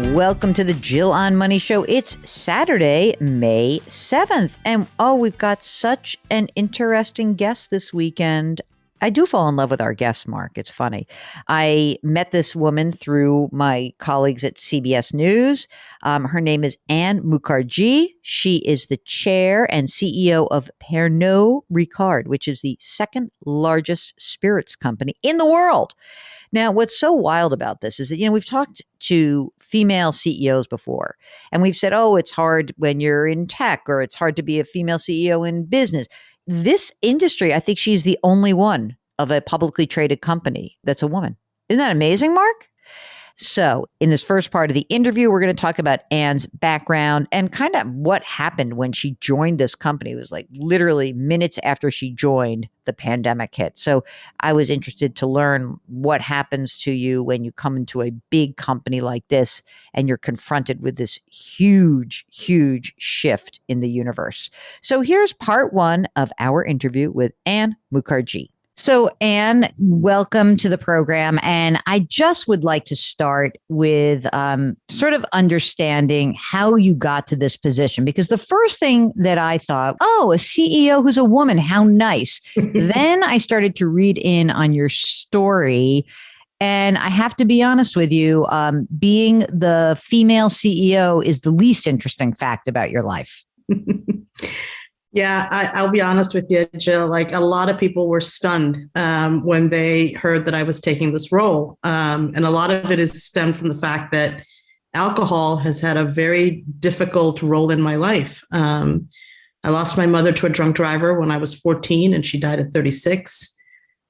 Welcome to the Jill on Money Show. It's Saturday, May 7th. And we've got such an interesting guest this weekend. I do fall in love with our guest, Mark. It's funny. I met this woman through my colleagues at CBS News. Her name is Anne Mukherjee. She is the chair and CEO of Pernod Ricard, which is the second largest spirits company in the world. Now, what's so wild about this is that, we've talked to female CEOs before, and we've said, it's hard when you're in tech, or it's hard to be a female CEO in business. This industry, I think she's the only one of a publicly traded company that's a woman. Isn't that amazing, Mark? So in this first part of the interview, we're going to talk about Anne's background and kind of what happened when she joined this company. It was like literally minutes after she joined, the pandemic hit. So I was interested to learn what happens to you when you come into a big company like this and you're confronted with this huge, huge shift in the universe. So here's part one of our interview with Anne Mukherjee. So, Anne, welcome to the program. And I just would like to start with sort of understanding how you got to this position, because the first thing that I thought, a CEO who's a woman, how nice. Then I started to read in on your story. And I have to be honest with you, being the female CEO is the least interesting fact about your life. Yeah, I'll be honest with you, Jill. Like, a lot of people were stunned when they heard that I was taking this role. And a lot of it is stemmed from the fact that alcohol has had a very difficult role in my life. I lost my mother to a drunk driver when I was 14, and she died at 36.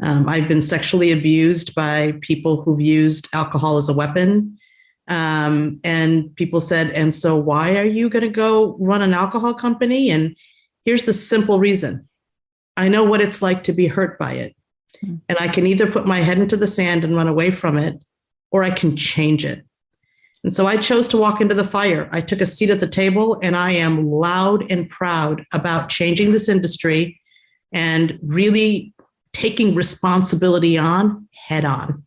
I've been sexually abused by people who've used alcohol as a weapon. And people said, and so why are you going to go run an alcohol company? And here's the simple reason. I know what it's like to be hurt by it. And I can either put my head into the sand and run away from it, or I can change it. And so I chose to walk into the fire. I took a seat at the table, and I am loud and proud about changing this industry and really taking responsibility on head on.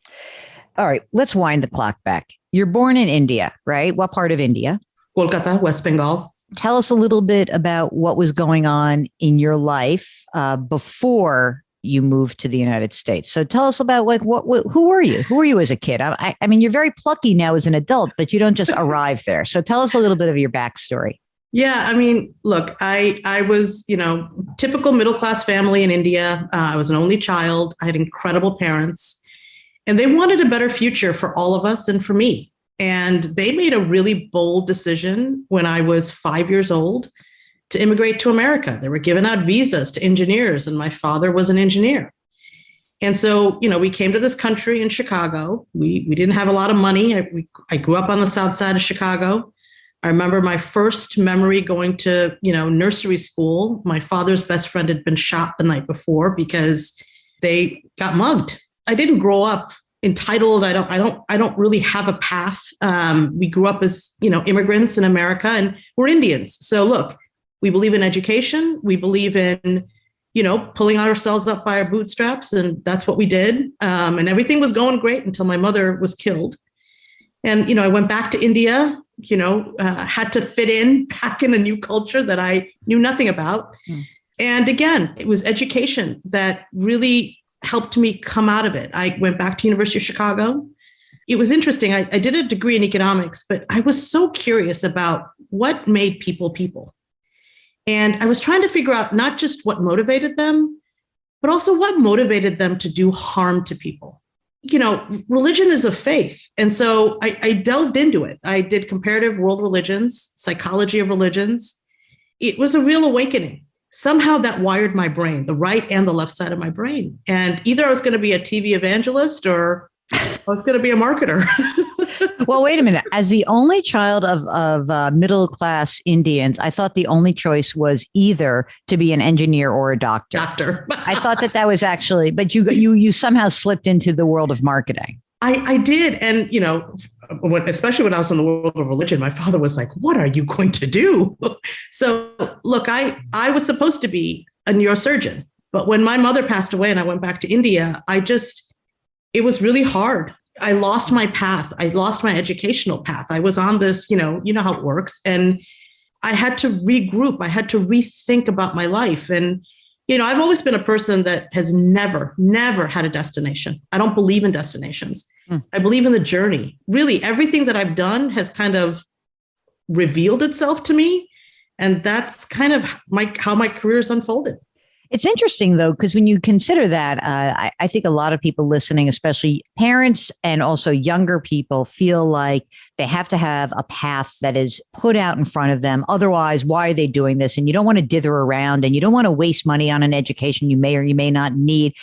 All right, let's wind the clock back. You're born in India, right? What part of India? Kolkata, West Bengal. Tell us a little bit about what was going on in your life before you moved to the United States. So tell us about who were you? Who were you as a kid? I mean, you're very plucky now as an adult, but you don't just arrive there. So tell us a little bit of your backstory. Yeah, I mean, look, I was, typical middle-class family in India. I was an only child. I had incredible parents, and they wanted a better future for all of us and for me. And they made a really bold decision when I was 5 years old to immigrate to America. They were giving out visas to engineers, and my father was an engineer. And so, we came to this country in Chicago. We didn't have a lot of money. I grew up on the south side of Chicago. I remember my first memory going to, nursery school. My father's best friend had been shot the night before because they got mugged. I didn't grow up entitled. I don't really have a path. We grew up as, immigrants in America, and we're Indians. So look, we believe in education. We believe in, pulling ourselves up by our bootstraps. And that's what we did. And everything was going great until my mother was killed. And, I went back to India, had to fit in back in a new culture that I knew nothing about. And again, it was education that really helped me come out of it. I went back to University of Chicago. It was interesting. I did a degree in economics, but I was so curious about what made people people. And I was trying to figure out not just what motivated them, but also what motivated them to do harm to people. Religion is a faith. And so I delved into it. I did comparative world religions, psychology of religions. It was a real awakening. Somehow that wired my brain, the right and the left side of my brain. And either I was going to be a TV evangelist or I was going to be a marketer. Well, wait a minute. As the only child of middle-class Indians, I thought the only choice was either to be an engineer or a doctor. I thought that was actually, but you somehow slipped into the world of marketing. I did. And, especially when I was in the world of religion, my father was like, what are you going to do? So look, I was supposed to be a neurosurgeon, but when my mother passed away and I went back to India, it was really hard I lost my path. I lost my educational path. I was on this, you know how it works. And I had to regroup. I had to rethink about my life. And, I've always been a person that has never had a destination. I don't believe in destinations. I believe in the journey. Really, everything that I've done has kind of revealed itself to me. And that's kind of how my career's unfolded. It's interesting, though, because when you consider that, I think a lot of people listening, especially parents and also younger people, feel like they have to have a path that is put out in front of them. Otherwise, why are they doing this? And you don't want to dither around, and you don't want to waste money on an education you may or you may not need.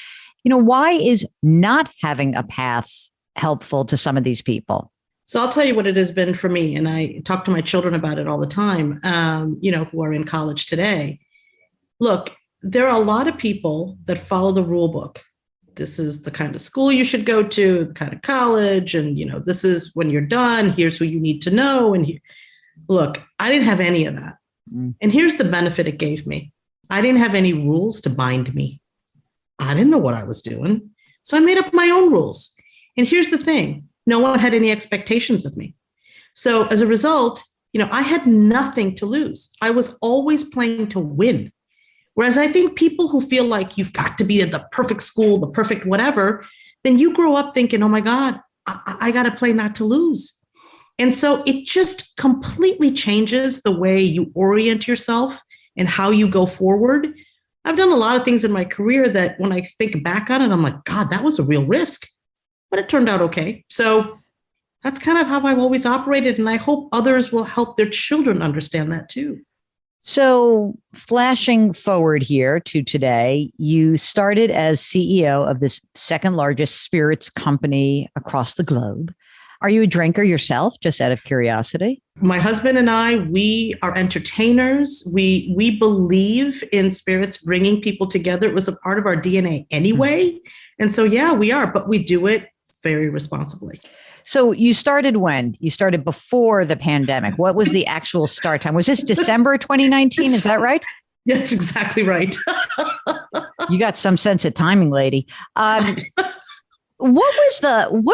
Why is not having a path helpful to some of these people? So I'll tell you what it has been for me. And I talk to my children about it all the time, who are in college today. Look, there are a lot of people that follow the rule book. This is the kind of school you should go to, the kind of college, and this is when you're done. Here's who you need to know. And look, I didn't have any of that. And here's the benefit it gave me. I didn't have any rules to bind me. I didn't know what I was doing. So I made up my own rules. And here's the thing. No one had any expectations of me. So as a result, I had nothing to lose. I was always playing to win. Whereas I think people who feel like you've got to be at the perfect school, the perfect whatever, then you grow up thinking, oh my God, I got to play not to lose. And so it just completely changes the way you orient yourself and how you go forward. I've done a lot of things in my career that when I think back on it, I'm like, God, that was a real risk, but it turned out okay. So that's kind of how I've always operated. And I hope others will help their children understand that too. So flashing forward here to today, you started as CEO of this second largest spirits company across the globe. Are you a drinker yourself, just out of curiosity? My husband and I, we are entertainers. We believe in spirits bringing people together. It was a part of our DNA anyway. And so, yeah, we are, but we do it very responsibly. So you started when? You started before the pandemic. What was the actual start time? Was this December 2019? Is that right? That's exactly right. You got some sense of timing, lady. What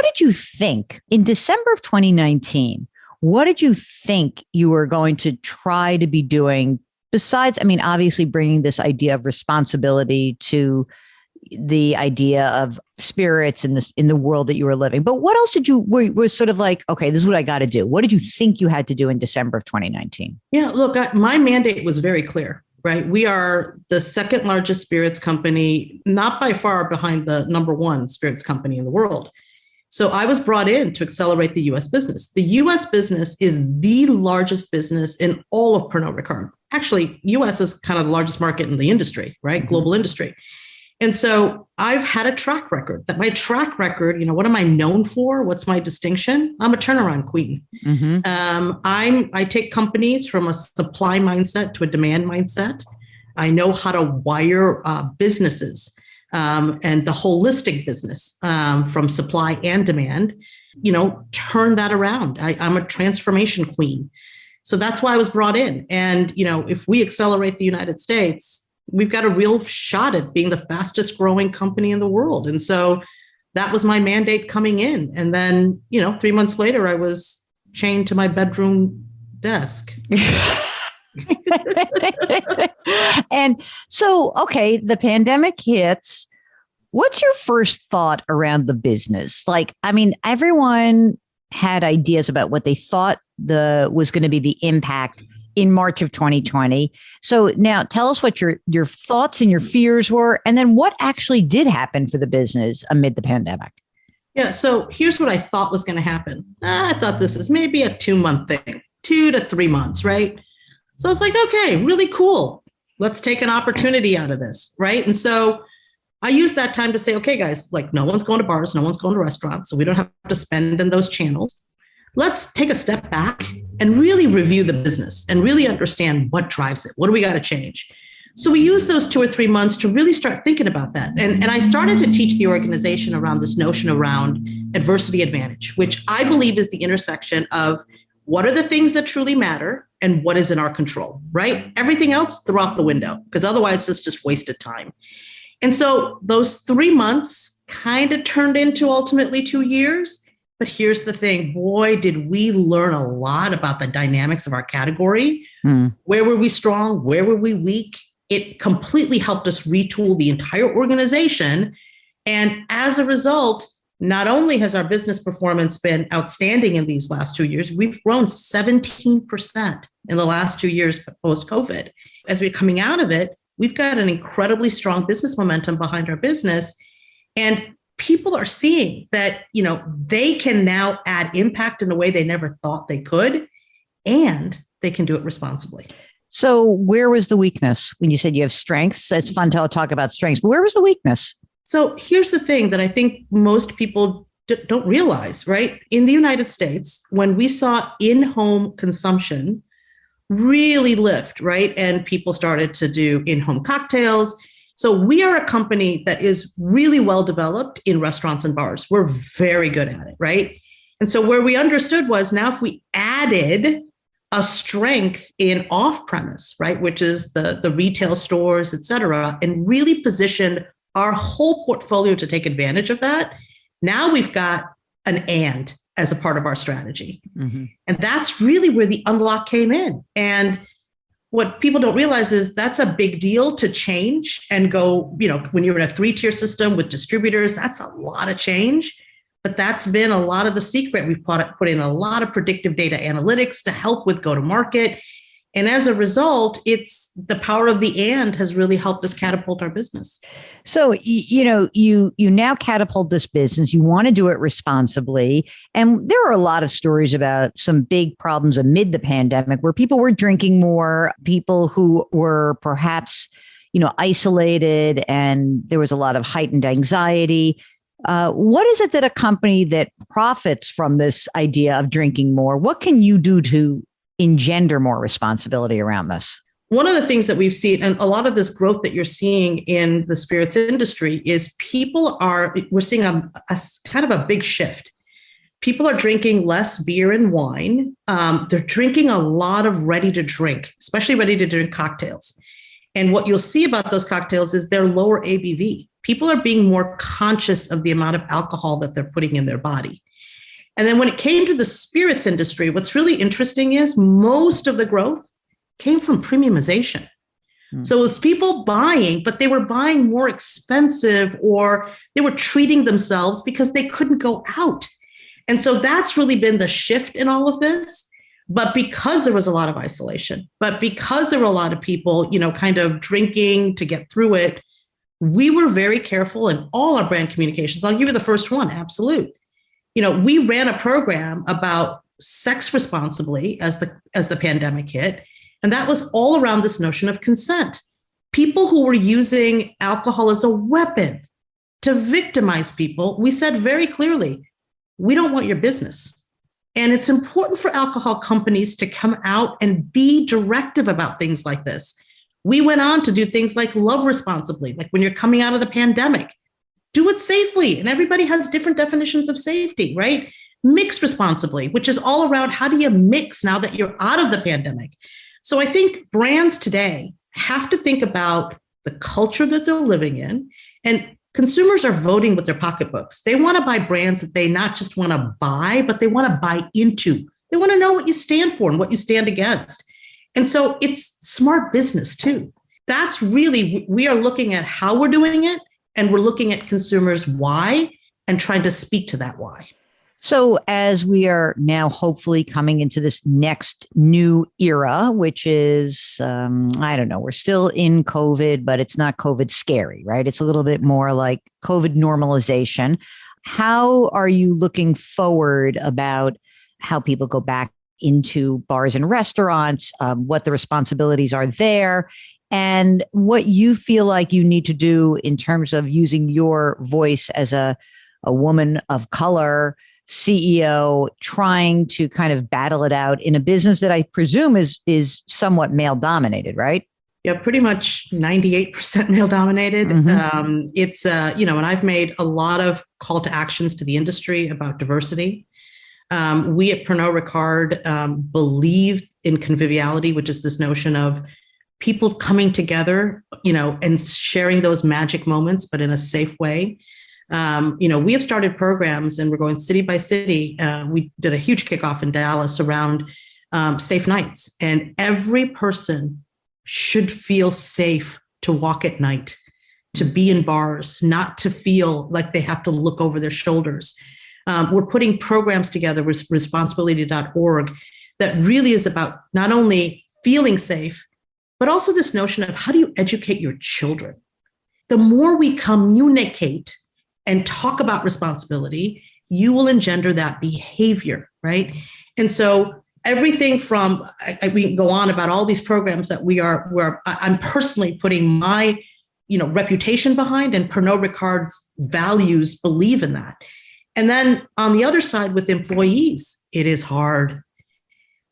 did you think in December of 2019? What did you think you were going to try to be doing besides, obviously bringing this idea of responsibility to the idea of spirits in the world that you were living? But what else did you was sort of like, okay, this is what I got to do? What did you think you had to do in December of 2019? Yeah, look, my mandate was very clear, right? We are the second largest spirits company, not by far behind the number one spirits company in the world. So I was brought in to accelerate the U.S. business. The U.S. business is the largest business in all of Pernod Ricard. Actually, U.S. is kind of the largest market in the industry, right? Mm-hmm. Global industry. And so I've had a track record. That my track record, what am I known for? What's my distinction? I'm a turnaround queen. Mm-hmm. I take companies from a supply mindset to a demand mindset. I know how to wire businesses and the holistic business from supply and demand, turn that around. I'm a transformation queen. So that's why I was brought in. And, if we accelerate the United States, we've got a real shot at being the fastest growing company in the world. And so that was my mandate coming in. And then, 3 months later, I was chained to my bedroom desk. And so, okay, the pandemic hits. What's your first thought around the business? Everyone had ideas about what they thought was going to be the impact in March of 2020. So now tell us what your thoughts and your fears were, and then what actually did happen for the business amid the pandemic. Yeah, so here's what I thought was going to happen. I thought this is maybe a 2-month thing, 2 to 3 months, right? So it's like, okay, really cool. Let's take an opportunity out of this, right? And so I used that time to say, okay, guys, no one's going to bars, no one's going to restaurants, so we don't have to spend in those channels. Let's take a step back and really review the business and really understand what drives it. What do we got to change? So we used those 2 or 3 months to really start thinking about that. And I started to teach the organization around this notion around adversity advantage, which I believe is the intersection of what are the things that truly matter and what is in our control, right? Everything else, throw out the window, because otherwise it's just wasted time. And so those 3 months kind of turned into ultimately 2 years. But here's the thing, boy, did we learn a lot about the dynamics of our category. Where were we strong? Where were we weak? It completely helped us retool the entire organization. And as a result, not only has our business performance been outstanding in these last 2 years, we've grown 17% in the last 2 years post-COVID. As we're coming out of it, we've got an incredibly strong business momentum behind our business. And people are seeing that, they can now add impact in a way they never thought they could, and they can do it responsibly. So where was the weakness when you said you have strengths? It's fun to talk about strengths, but where was the weakness? So here's the thing that I think most people don't realize, right? In the United States, when we saw in-home consumption really lift, right? And people started to do in-home cocktails. So we are a company that is really well developed in restaurants and bars. We're very good at it, right? And so where we understood was now if we added a strength in off-premise, right, which is the retail stores, et cetera, and really positioned our whole portfolio to take advantage of that, now we've got an and as a part of our strategy. Mm-hmm. And that's really where the unlock came in. And what people don't realize is that's a big deal to change and go, when you're in a 3-tier system with distributors, that's a lot of change. But that's been a lot of the secret. We've put in a lot of predictive data analytics to help with go-to-market. And as a result, it's the power of the and has really helped us catapult our business. So, you now catapult this business. You want to do it responsibly. And there are a lot of stories about some big problems amid the pandemic where people were drinking more, people who were perhaps, isolated, and there was a lot of heightened anxiety. What is it that a company that profits from this idea of drinking more, what can you do to engender more responsibility around this? One of the things that we've seen, and a lot of this growth that you're seeing in the spirits industry, is we're seeing a kind of a big shift. People are drinking less beer and wine. They're drinking a lot of ready to drink, especially ready to drink cocktails. And what you'll see about those cocktails is they're lower ABV. People are being more conscious of the amount of alcohol that they're putting in their body. And then when it came to the spirits industry, what's really interesting is most of the growth came from premiumization. So it was people buying, but they were buying more expensive, or they were treating themselves because they couldn't go out. And so that's really been the shift in all of this. But because there was a lot of isolation, but because there were a lot of people, kind of drinking to get through it, we were very careful in all our brand communications. I'll give you the first one, Absolute. We ran a program about sex responsibly as the pandemic hit. And that was all around this notion of consent. People who were using alcohol as a weapon to victimize people, we said very clearly, we don't want your business. And it's important for alcohol companies to come out and be directive about things like this. We went on to do things like love responsibly, like when you're coming out of the pandemic. Do it safely. And everybody has different definitions of safety, right? Mix responsibly, which is all around how do you mix now that you're out of the pandemic? So I think brands today have to think about the culture that they're living in, and consumers are voting with their pocketbooks. They want to buy brands that they not just want to buy, but they want to buy into. They want to know what you stand for and what you stand against. And so it's smart business too. That's really, we are looking at how we're doing it, and we're looking at consumers' why and trying to speak to that why. So as we are now hopefully coming into this next new era, which is, we're still in COVID, but it's not COVID scary, right? It's a little bit more like COVID normalization. How are you looking forward about how people go back into bars and restaurants, what the responsibilities are there, and what you feel like you need to do in terms of using your voice as a woman of color, CEO, trying to kind of battle it out in a business that I presume is somewhat male dominated, right? Yeah, pretty much 98% male dominated. Mm-hmm. And I've made a lot of call to actions to the industry about diversity. We at Pernod Ricard believe in conviviality, which is this notion of people coming together, and sharing those magic moments, but in a safe way. We have started programs and we're going city by city. We did a huge kickoff in Dallas around safe nights, and every person should feel safe to walk at night, to be in bars, not to feel like they have to look over their shoulders. We're putting programs together with responsibility.org that really is about not only feeling safe, but also this notion of how do you educate your children? The more we communicate and talk about responsibility, you will engender that behavior, right? And so everything from, we can go on about all these programs that I'm personally putting my, reputation behind, and Pernod Ricard's values believe in that. And then on the other side with employees, it is hard.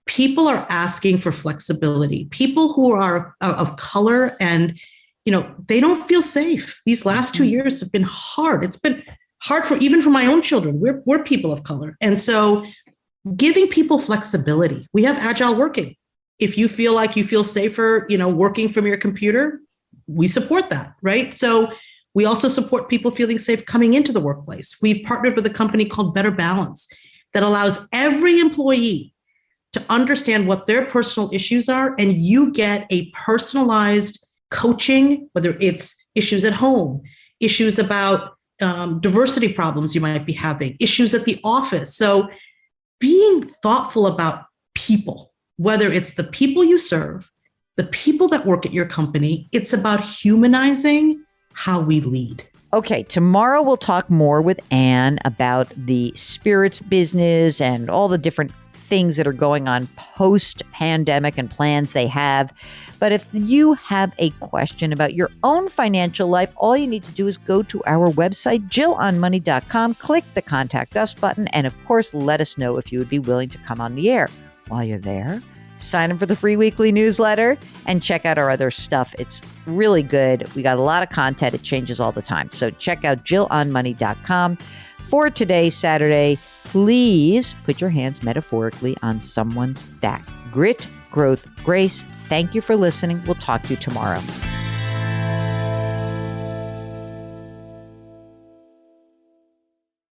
People are asking for flexibility. People who are of color and, they don't feel safe. These last 2 years have been hard. It's been hard even for my own children. We're people of color. And so giving people flexibility. We have agile working. If you feel like you feel safer, working from your computer, we support that, right? So we also support people feeling safe coming into the workplace. We've partnered with a company called Better Balance that allows every employee to understand what their personal issues are, and you get a personalized coaching, whether it's issues at home, issues about diversity problems you might be having, issues at the office. So being thoughtful about people, whether it's the people you serve, the people that work at your company, it's about humanizing how we lead. Okay, tomorrow we'll talk more with Anne about the spirits business and all the different things that are going on post-pandemic and plans they have. But if you have a question about your own financial life, all you need to do is go to our website, jillonmoney.com, click the Contact Us button, and of course, let us know if you would be willing to come on the air. While you're there, sign up for the free weekly newsletter and check out our other stuff. It's really good. We got a lot of content. It changes all the time. So check out jillonmoney.com. For today, Saturday, please put your hands metaphorically on someone's back. Grit, growth, grace. Thank you for listening. We'll talk to you tomorrow.